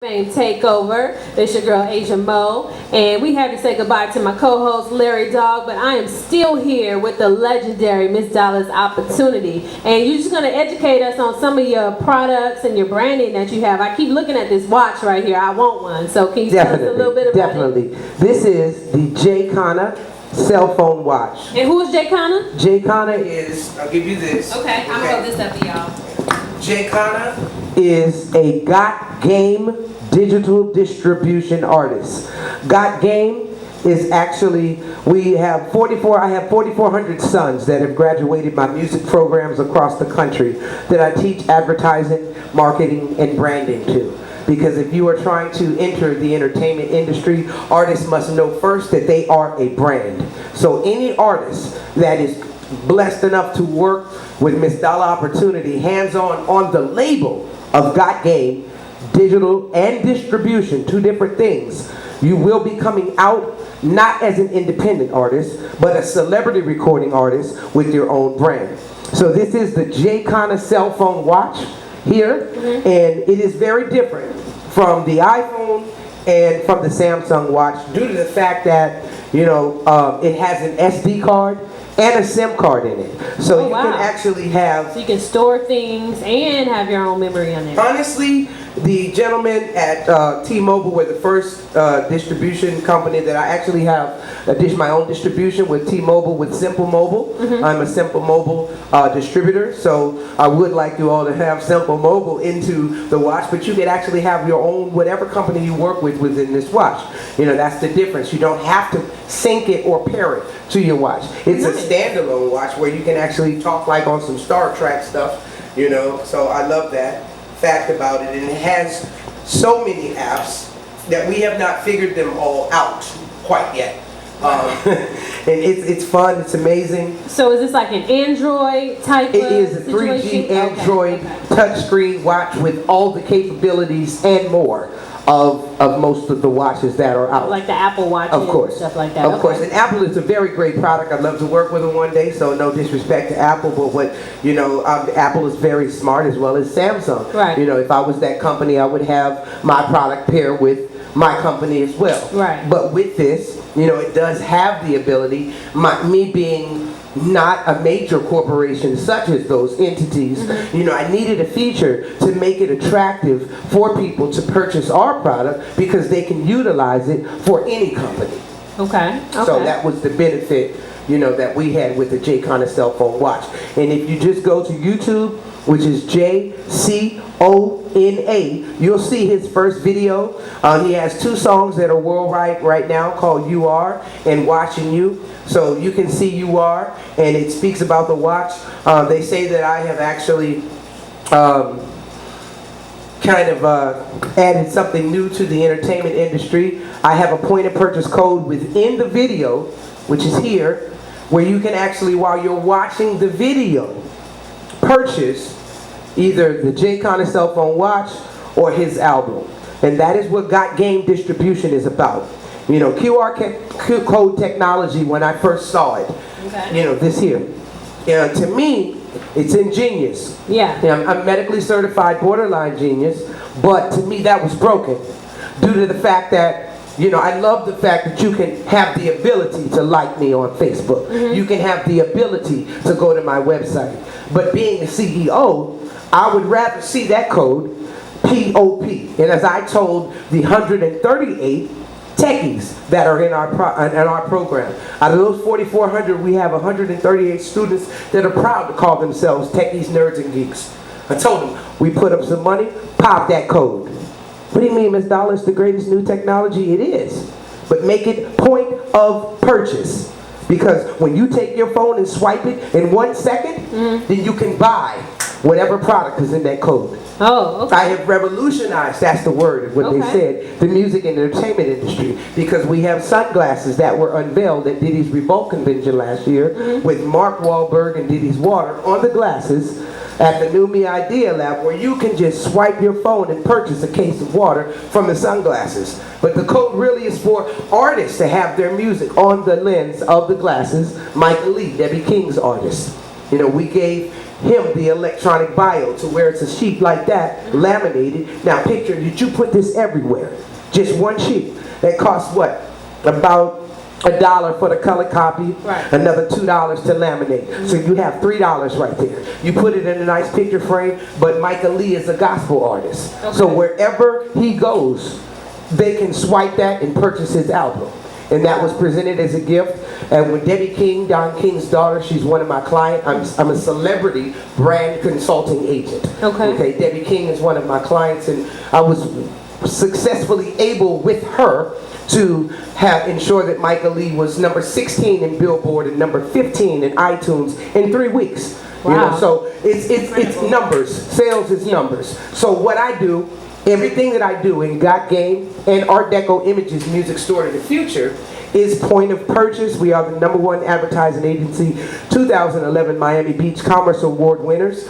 Takeover. It's your girl Asia Mo, and we had to say goodbye to my co-host Larry Dog, but I am still here with the legendary Miss Dolla's Opportunity, and you're just going to educate us on some of your products and your branding that you have. I keep looking at this watch right here. I want one, so can you tell us a little bit about it? This is the Jcona Cellphone watch. And who is Jcona? Jcona is, I'll give you this. Okay, I'm going to hold this up to y'all. Jcona is a Got Game digital distribution artist. Got Game is actually, I have 4,400 sons that have graduated my music programs across the country that I teach advertising, marketing, and branding to. Because if you are trying to enter the entertainment industry, artists must know first that they are a brand. So any artist that is blessed enough to work with Miss Dolla Opportunity hands-on on the label of Got Game, digital and distribution, two different things, you will be coming out not as an independent artist, but a celebrity recording artist with your own brand. So this is the Jcona Cellphone watch here, and it is very different from the iPhone and from the Samsung watch due to the fact that, you know, it has an SD card and a SIM card in it. So you can actually have... So you can store things and have your own memory on it. Honestly, the gentlemen at T-Mobile were the first distribution company that I actually have my own distribution with T-Mobile, with Simple Mobile. I'm a Simple Mobile distributor, so I would like you all to have Simple Mobile into the watch, but you could actually have your own, whatever company you work with within this watch. You know, that's the difference. You don't have to sync it or pair it to your watch. It's a standalone watch where you can actually talk like on some Star Trek stuff, you know, so I love that fact about it. And it has so many apps that we have not figured them all out quite yet. And it's fun, it's amazing. So is this like an Android type It is a 3G Android touchscreen watch with all the capabilities and more of most of the watches that are out. Like the Apple Watch, of course, stuff like that. Of course, and Apple is a very great product. I'd love to work with them one day, so no disrespect to Apple, but what, you know, Apple is very smart as well as Samsung. Right. You know, if I was that company, I would have my product pair with my company as well. Right. But with this, you know, it does have the ability, me being not a major corporation such as those entities, you know, I needed a feature to make it attractive for people to purchase our product because they can utilize it for any company. Okay. So that was the benefit, you know, that we had with the Jcona Cellphone watch. And if you just go to YouTube, which is Jcona, you'll see his first video. He has 2 songs that are worldwide right now called You Are and Watching You. So you can see You Are, and it speaks about the watch. They say that I have actually kind of added something new to the entertainment industry. I have a point of purchase code within the video, which is here, where you can actually, while you're watching the video, purchase either the Jcona Cellphone watch or his album. And that is what Got Game distribution is about. You know, QR code technology, when I first saw it, you know, this here. To me, it's ingenious. Yeah. I'm a medically certified borderline genius, but to me that was broken due to the fact that, you know, I love the fact that you can have the ability to like me on Facebook. You can have the ability to go to my website. But being a CEO, I would rather see that code, POP. And as I told the 138 techies that are in our program, out of those 4,400, we have 138 students that are proud to call themselves techies, nerds, and geeks. I told them, we put up some money, pop that code. What do you mean, Ms. Dolla, it's the greatest new technology? It is. But make it point of purchase. Because when you take your phone and swipe it in 1 second, then you can buy whatever product is in that code. Oh, okay. I have revolutionized, that's the word, what they said, the music and entertainment industry. Because we have sunglasses that were unveiled at Diddy's Revolt convention last year with Mark Wahlberg and Diddy's Water on the glasses at the New Me Idea Lab, where you can just swipe your phone and purchase a case of water from the sunglasses. But the code really is for artists to have their music on the lens of the glasses. Michael Lee, Debbie King's artist. You know, we gave him the electronic bio to where it's a sheet like that, laminated. Now picture that you put this everywhere. Just one sheet. That costs what? About $1 for the color copy, right. Another $2 to laminate. So you have $3 right there. You put it in a nice picture frame, but Michael Lee is a gospel artist. Okay. So wherever he goes, they can swipe that and purchase his album. And that was presented as a gift. And with Debbie King, Don King's daughter, she's one of my clients. I'm a celebrity brand consulting agent. Okay. Debbie King is one of my clients, and I was successfully able with her to ensure that Michael Lee was number 16 in Billboard and number 15 in iTunes in 3 weeks. Wow. You know, so it's numbers. Sales is numbers. So what I do, everything that I do in Got Game and Art Deco Images Music Store of the Future is point of purchase. We are the #1 advertising agency, 2011 Miami Beach Commerce Award winners.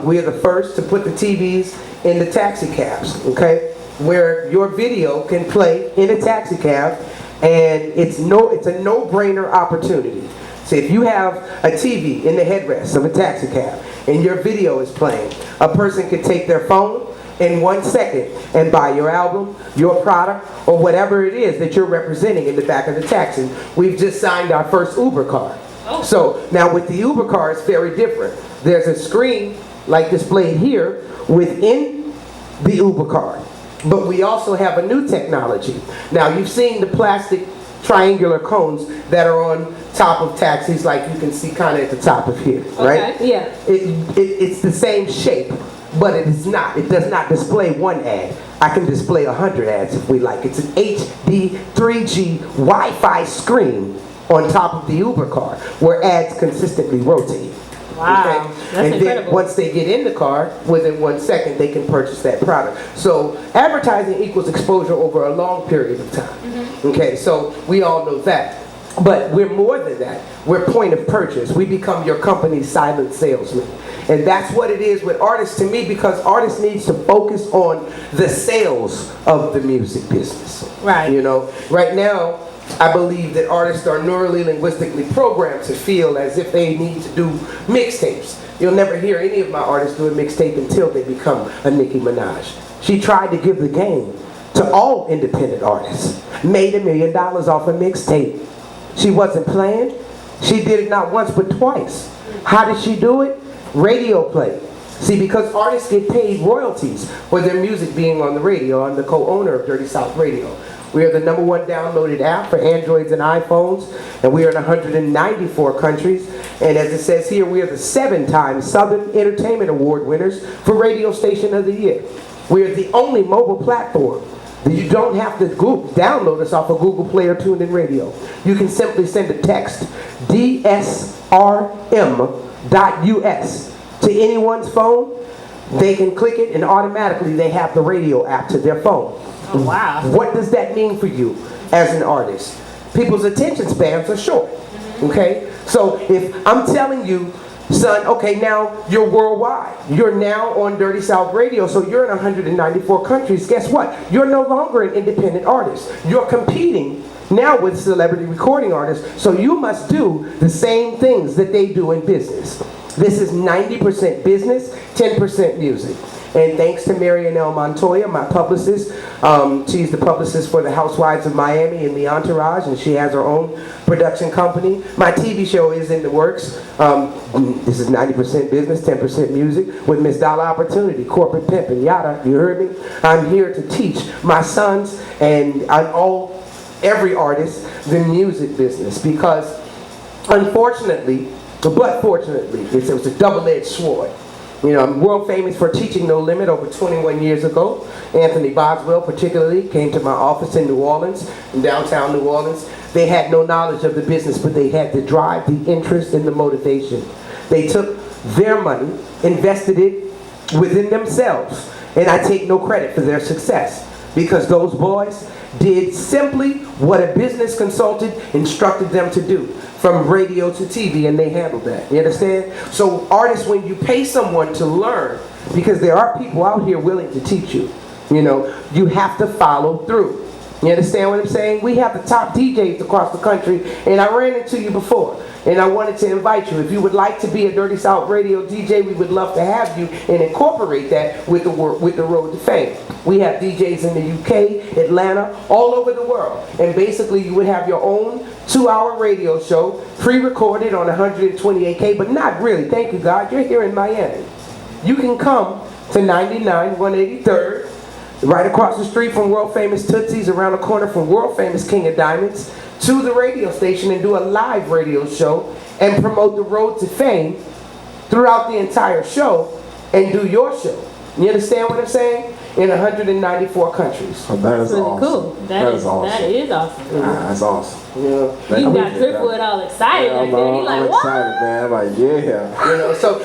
We are the first to put the TVs in the taxi cabs, okay? Where your video can play in a taxi cab, and it's a no-brainer opportunity. So if you have a TV in the headrest of a taxi cab and your video is playing, a person can take their phone in 1 second and buy your album, your product, or whatever it is that you're representing in the back of the taxi. We've just signed our first Uber card. So now with the Uber car, it's very different. There's a screen like displayed here within the Uber card. But we also have a new technology. Now you've seen the plastic triangular cones that are on top of taxis, like you can see kind of at the top of here, right? Okay, yeah. It's the same shape, but it is not. It does not display one ad. I can display 100 ads if we like. It's an HD 3G Wi-Fi screen on top of the Uber car where ads consistently rotate. Wow, okay? that's And incredible. then once they get in the car, within 1 second, they can purchase that product. So advertising equals exposure over a long period of time. Okay, so we all know that. But we're more than that. We're point of purchase. We become your company's silent salesman. And that's what it is with artists to me, because artists needs to focus on the sales of the music business. Right. You know, right now, I believe that artists are neurally linguistically programmed to feel as if they need to do mixtapes. You'll never hear any of my artists do a mixtape until they become a Nicki Minaj. She tried to give the game to all independent artists. Made $1 million off a mixtape. She wasn't playing. She did it not once but twice. How did she do it? Radio play. See, because artists get paid royalties for their music being on the radio. I'm the co-owner of Dirty South Radio. We are the #1 downloaded app for Androids and iPhones, and we are in 194 countries. And as it says here, we are the 7-time Southern Entertainment Award winners for Radio Station of the Year. We are the only mobile platform that you don't have to download us off of Google Play or TuneIn Radio. You can simply send a text, DSRM.US, to anyone's phone. They can click it, and automatically they have the radio app to their phone. Oh, wow. What does that mean for you as an artist? People's attention spans are short, okay? So if I'm telling you, son, okay, now you're worldwide. You're now on Dirty South Radio, so you're in 194 countries. Guess what? You're no longer an independent artist. You're competing now with celebrity recording artists, so you must do the same things that they do in business. This is 90% business, 10% music. And thanks to Marianelle Montoya, my publicist. She's the publicist for the Housewives of Miami and the Entourage, and she has her own production company. My TV show is in the works. This is 90% business, 10% music, with Miss Dolla Opportunity, Corporate Pimp, and yada. You heard me? I'm here to teach my sons and every artist the music business, because unfortunately, but fortunately, it was a double-edged sword. You know, I'm world famous for teaching No Limit over 21 years ago. Anthony Boswell particularly came to my office in New Orleans, in downtown New Orleans. They had no knowledge of the business, but they had the drive, the interest, and the motivation. They took their money, invested it within themselves, and I take no credit for their success, because those boys did simply what a business consultant instructed them to do, from radio to TV, and they handled that. You understand? So artists, when you pay someone to learn, because there are people out here willing to teach you, you know, you have to follow through. You understand what I'm saying? We have the top DJs across the country, and I ran into you before, and I wanted to invite you. If you would like to be a Dirty South Radio DJ, we would love to have you and incorporate that with the road to fame. We have DJs in the UK, Atlanta, all over the world, and basically you would have your own 2-hour radio show, pre-recorded on 128K, but not really. Thank you, God. You're here in Miami. You can come to 99 183rd. Right across the street from world famous Tootsie's, around the corner from world famous King of Diamonds, to the radio station and do a live radio show and promote the road to fame throughout the entire show and do your show. You understand what I'm saying? In 194 countries. Oh, that is really awesome. cool. That is awesome. That is awesome. That's awesome. Yeah. You got Driftwood all excited right there. He like, I'm what? excited, man. I'm like, yeah. You know, so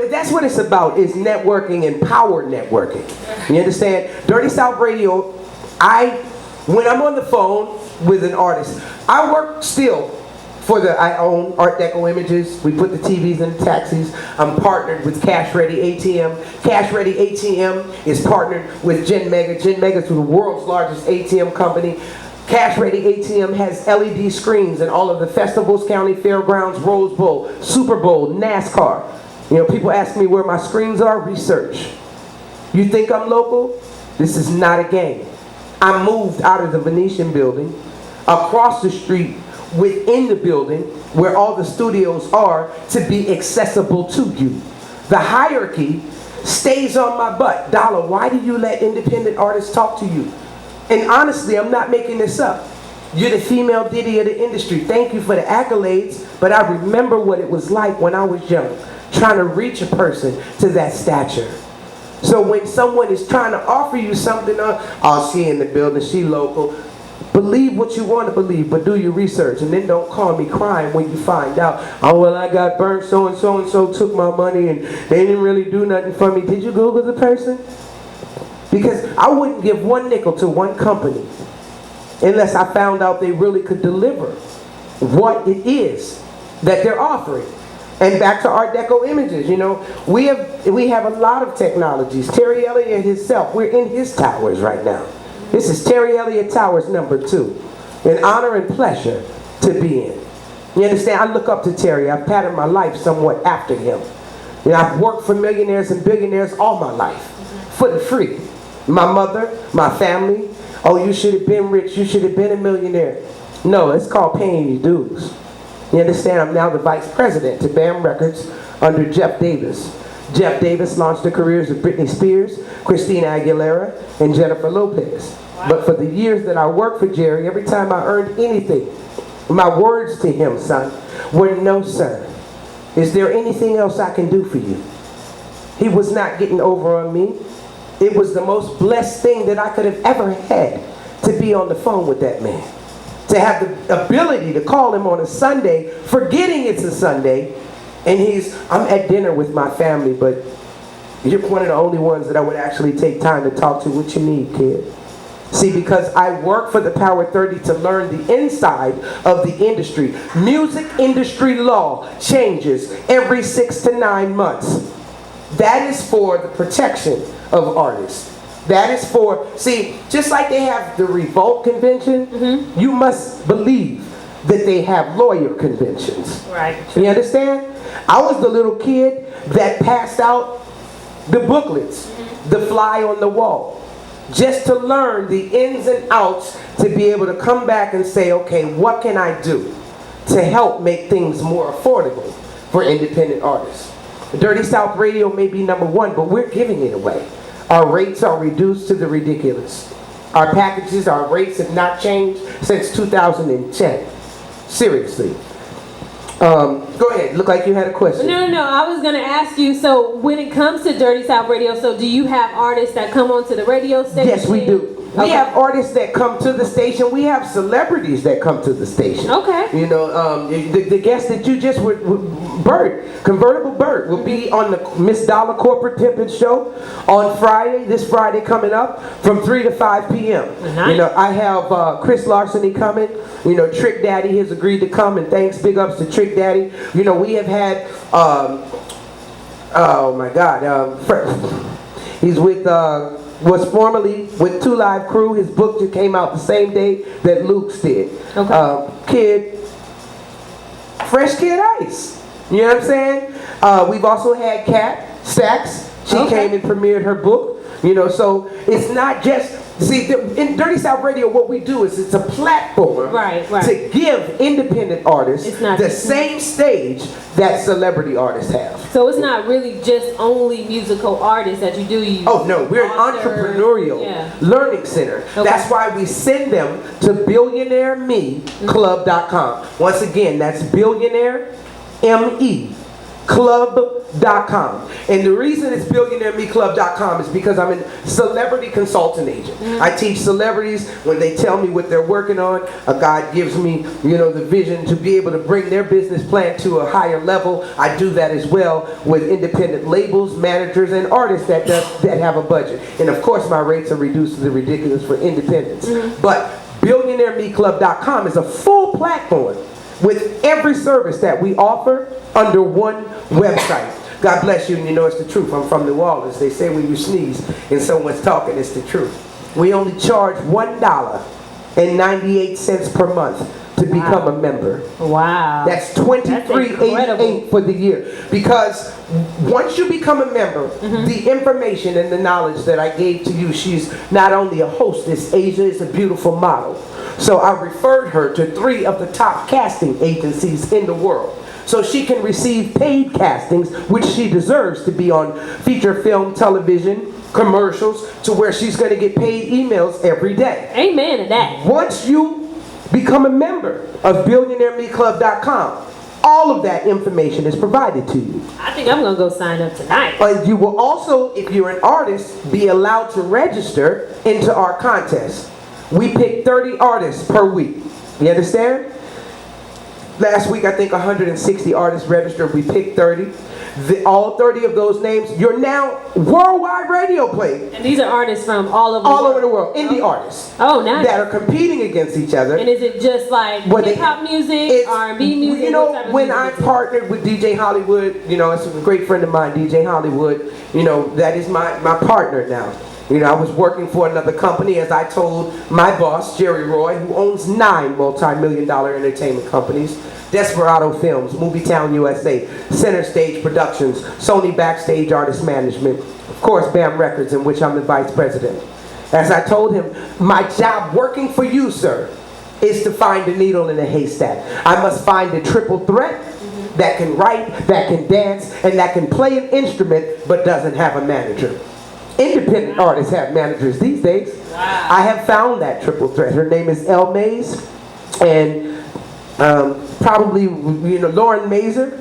that's what it's about, is networking and power networking. You understand? Dirty South Radio, when I'm on the phone with an artist, I work still I own Art Deco Images. We put the TVs in the taxis. I'm partnered with Cash Ready ATM. Cash Ready ATM is partnered with Gen Mega. Gen Mega is the world's largest ATM company. Cash Ready ATM has LED screens in all of the festivals, county fairgrounds, Rose Bowl, Super Bowl, NASCAR. You know, people ask me where my screens are. Research. You think I'm local? This is not a game. I moved out of the Venetian building, across the street, within the building where all the studios are, to be accessible to you. The hierarchy stays on my butt. Dolla, why do you let independent artists talk to you? And honestly, I'm not making this up. You're the female Diddy of the industry. Thank you for the accolades, but I remember what it was like when I was young, trying to reach a person to that stature. So when someone is trying to offer you something, oh, she in the building, she local. Believe what you want to believe, but do your research, and then don't call me crying when you find out, oh, well, I got burnt, so-and-so took my money, and they didn't really do nothing for me. Did you Google the person? Because I wouldn't give one nickel to one company unless I found out they really could deliver what it is that they're offering. And back to Art Deco Images, you know, we have a lot of technologies. Terry Elliott himself, we're in his towers right now. This is Terry Elliott Towers #2. An honor and pleasure to be in. You understand? I look up to Terry. I've patterned my life somewhat after him. You know, I've worked for millionaires and billionaires all my life, for the free. My mother, my family, oh, you should have been rich, you should have been a millionaire. No, it's called paying your dues. You understand? I'm now the vice president to BAM Records under Jeff Davis. Jeff Davis launched the careers of Britney Spears, Christina Aguilera, and Jennifer Lopez. Wow. But for the years that I worked for Jerry, every time I earned anything, my words to him, son, were no, sir. Is there anything else I can do for you? He was not getting over on me. It was the most blessed thing that I could have ever had to be on the phone with that man. To have the ability to call him on a Sunday, forgetting it's a Sunday, and I'm at dinner with my family, but you're one of the only ones that I would actually take time to talk to. What you need, kid? See, because I work for the Power 30 to learn the inside of the industry. Music industry law changes every 6 to 9 months. That is for the protection of artists. That is for, see, just like they have the Revolt Convention, you must believe that they have lawyer conventions. Right. You understand? I was the little kid that passed out the booklets, the fly on the wall, just to learn the ins and outs, to be able to come back and say, okay, what can I do to help make things more affordable for independent artists? Dirty South Radio may be #1, but we're giving it away. Our rates are reduced to the ridiculous. Our packages, our rates have not changed since 2010. Seriously. Go ahead. Look like you had a question. No. I was going to ask you, so when it comes to Dirty South Radio, so do you have artists that come onto the radio station? Yes, we do. We have artists that come to the station. We have celebrities that come to the station. Okay. You know, the guest that you just Convertible Bert, will be on the Miss Dolla Corporate Pimpin' Show on Friday, this Friday coming up, from 3 to 5 p.m. Nice. You know, I have Chris Larceny coming. You know, Trick Daddy has agreed to come, and thanks, big ups to Trick Daddy. You know, we have had, oh my God, he's with was formerly with 2 Live Crew. His book just came out the same day that Luke's did. Okay. Fresh Kid Ice. You know what I'm saying? We've also had Kat Stacks. She came and premiered her book. You know, so it's not just, see, in Dirty South Radio, what we do is it's a platform to give independent artists the same stage that celebrity artists have. So it's not really just only musical artists that you do. Oh no, we're an entrepreneurial learning center. That's why we send them to BillionaireMeClub.com. Once again, that's BillionaireMeClub.com. And the reason it's BillionaireMeClub.com is because I'm a celebrity consultant agent. I teach celebrities when they tell me what they're working on. God gives me, you know, the vision to be able to bring their business plan to a higher level. I do that as well with independent labels, managers, and artists that have a budget. And of course, my rates are reduced to the ridiculous for independents. But BillionaireMeClub.com is a full platform with every service that we offer under one website. God bless you, and you know it's the truth. I'm from New Orleans. They say when you sneeze and someone's talking, it's the truth. We only charge $1.98 per month to become a member. Wow. That's $23.88 for the year. Because once you become a member, the information and the knowledge that I gave to you, she's not only a hostess, Asia is a beautiful model. So I referred her to 3 of the top casting agencies in the world. So she can receive paid castings, which she deserves to be on feature film, television, commercials, to where she's going to get paid emails every day. Amen to that. Once you become a member of BillionaireMeClub.com, all of that information is provided to you. I think I'm going to go sign up tonight. You will also, if you're an artist, be allowed to register into our contest. We pick 30 artists per week. You understand? Last week, I think 160 artists registered. We picked 30. All 30 of those names, you're now worldwide radio play. And these are artists from all over the world. Indie artists. Oh, nice. That are competing against each other. And is it just like hip-hop music, R&B music? You know, when I partnered with DJ Hollywood, you know, it's a great friend of mine, DJ Hollywood, you know, that is my partner now. You know, I was working for another company, as I told my boss, Jerry Roy, who owns 9 multi-million-dollar entertainment companies. Desperado Films, Movietown USA, Center Stage Productions, Sony Backstage Artist Management, of course BAM Records, in which I'm the vice president. As I told him, my job working for you, sir, is to find a needle in a haystack. I must find a triple threat that can write, that can dance, and that can play an instrument but doesn't have a manager. Independent artists have managers these days. Wow. I have found that triple threat. Her name is Elle Mays, and probably, you know, Lauren Mazer,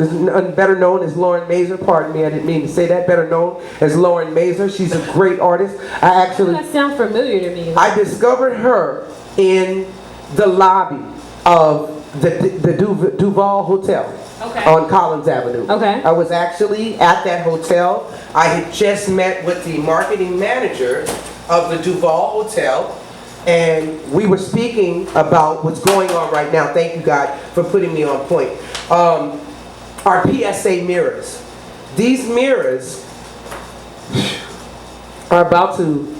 better known as Lauren Mazer. Pardon me, I didn't mean to say that. Better known as Lauren Mazer. She's a great artist. That sounds familiar to me. I discovered her in the lobby of the Duval Hotel. On Collins Avenue. I was actually at that hotel. I had just met with the marketing manager of the Duval Hotel, and we were speaking about what's going on right now. Thank you, God, for putting me on point. Our PSA mirrors. These mirrors are about to,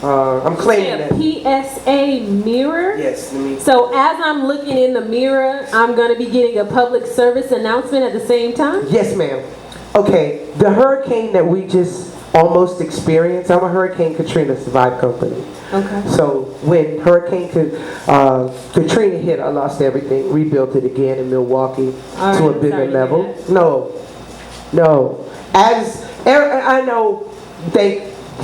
I'm claiming that. PSA mirror? Yes. So as I'm looking in the mirror, I'm going to be getting a public service announcement at the same time? Yes, ma'am. Okay, the hurricane that we just almost experienced, I'm a Hurricane Katrina survived company. So when Hurricane Katrina hit, I lost everything, rebuilt it again in Milwaukee to a bigger level. No. As I know,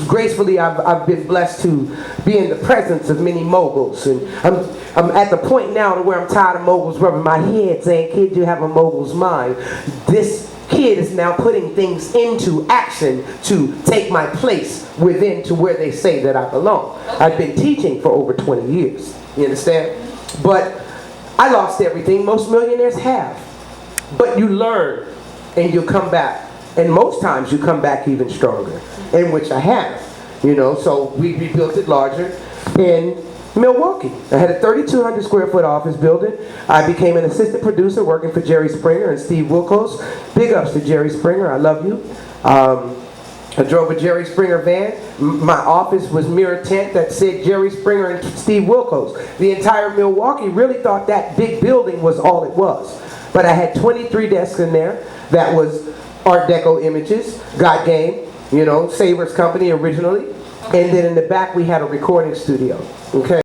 gracefully, I've been blessed to be in the presence of many moguls, and I'm at the point now to where I'm tired of moguls rubbing my head saying, "Kid, you have a mogul's mind." This kid is now putting things into action to take my place within to where they say that I belong. I've been teaching for over 20 years, you understand? But I lost everything. Most millionaires have. But you learn and you come back. And most times you come back even stronger, in which I have. You know, so we rebuilt it larger in Milwaukee. I had a 3,200 square foot office building. I became an assistant producer working for Jerry Springer and Steve Wilkos. Big ups to Jerry Springer, I love you. I drove a Jerry Springer van. My office was mirror tent that said Jerry Springer and Steve Wilkos. The entire Milwaukee really thought that big building was all it was. But I had 23 desks in there. That was Art Deco images, Got Game, you know, Sabres Company originally. And then in the back we had a recording studio. Okay.